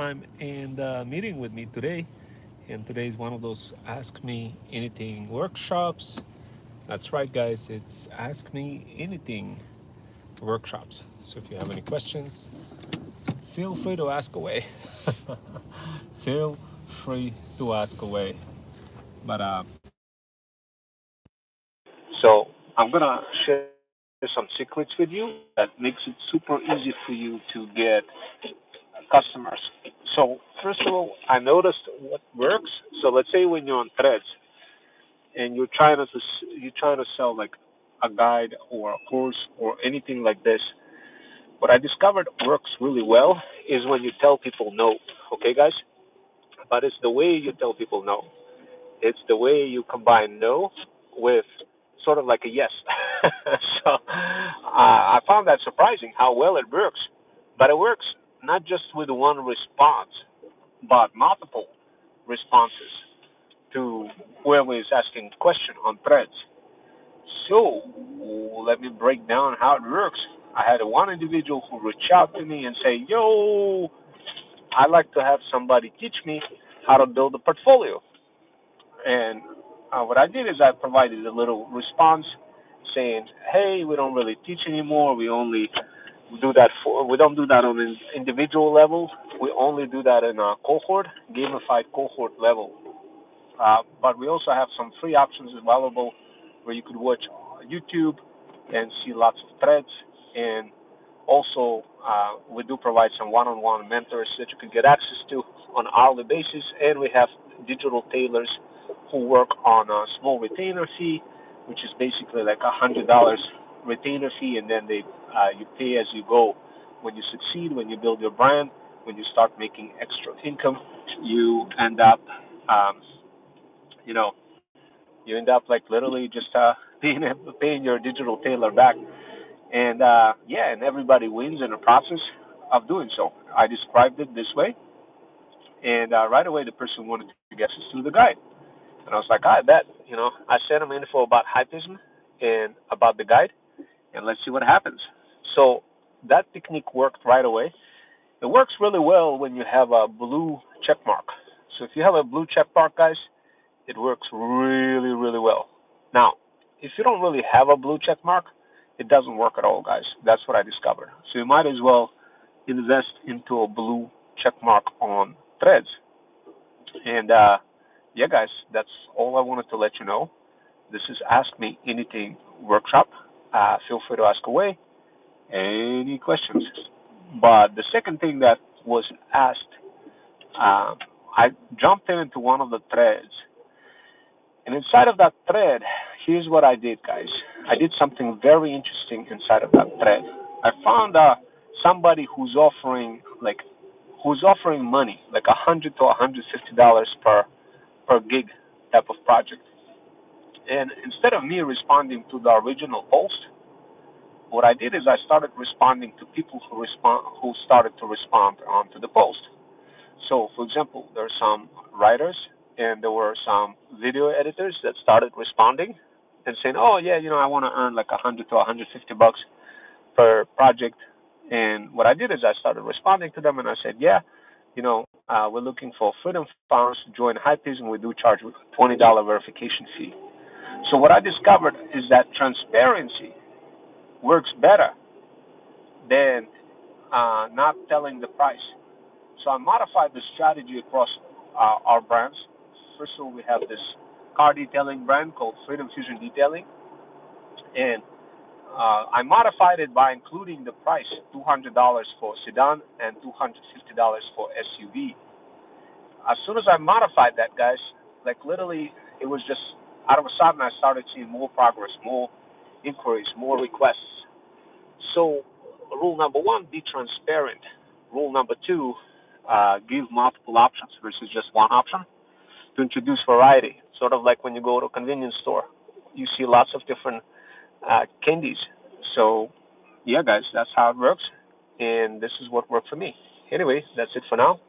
time and meeting with me today. And today is one of those Ask Me Anything workshops. That's right, guys, it's Ask Me Anything workshops. So if you have any questions, feel free to ask away. Feel free to ask away. But so I'm gonna share some secrets with you that makes it super easy for you to get customers. So first of all, I noticed what works. So let's say when you're on Threads and you're trying to sell like a guide or a course or anything like this. What I discovered works really well is when you tell people no. Okay, guys, but it's the way you tell people no. It's the way you combine no with sort of like a yes. So I found that surprising how well it works. But it works not just with one response, but multiple responses to whoever is asking question on threads. So let me break down how it works. I had one individual who reached out to me and say, "Yo, I'd like to have somebody teach me how to build a portfolio." And what I did is I provided a little response saying, "Hey, we don't really teach anymore. We don't do that on an individual level. We only do that in a cohort, gamified cohort level. But we also have some free options available where you could watch YouTube and see lots of threads. And also, we do provide some one-on-one mentors that you can get access to on an hourly basis. And we have digital tailors who work on a small retainer fee, which is basically like $100 retainer fee, and then you pay as you go. When you succeed, when you build your brand, when you start making extra income, you end up um, you know, you end up like literally just paying your digital tailor back, and yeah, and everybody wins in the process of doing so. I described it this way, and right away the person wanted to get access to the guide, and I was like, I bet, I sent them info about hypism and about the guide, and let's see what happens. So that technique worked right away. It works really well when you have a blue check mark. So if you have a blue check mark, guys, it works really, really well. Now, if you don't really have a blue check mark, it doesn't work at all, guys. That's what I discovered. So you might as well invest into a blue check mark on Threads. And yeah, guys, that's all I wanted to let you know. This is Ask Me Anything workshop. Feel free to ask away any questions. But the second thing that was asked, uh, I jumped into one of the threads. And inside of that thread, here's what I did, guys. I did something very interesting inside of that thread. I found somebody who's offering money, like $100 to $150 per gig type of project. And instead of me responding to the original post, what I did is I started responding to people who started to respond onto the post. So, for example, there are some writers and there were some video editors that started responding and saying, "Oh yeah, I want to earn like 100 to 150 bucks per project." And what I did is I started responding to them and I said, "Yeah, we're looking for Freedom Founders to join Hypeism. We do charge a $20 verification fee." So what I discovered is that transparency works better than not telling the price. So I modified the strategy across our brands. First of all, we have this car detailing brand called Freedom Fusion Detailing, and I modified it by including the price $200 for sedan and $250 for SUV. As soon as I modified that, guys, like literally, it was just out of a sudden I started seeing more progress, more inquiries, more requests. So, rule number one, be transparent. Rule number two, give multiple options versus just one option to introduce variety. Sort of like when you go to a convenience store, you see lots of different candies. So, yeah, guys, that's how it works. And this is what worked for me. Anyway, that's it for now.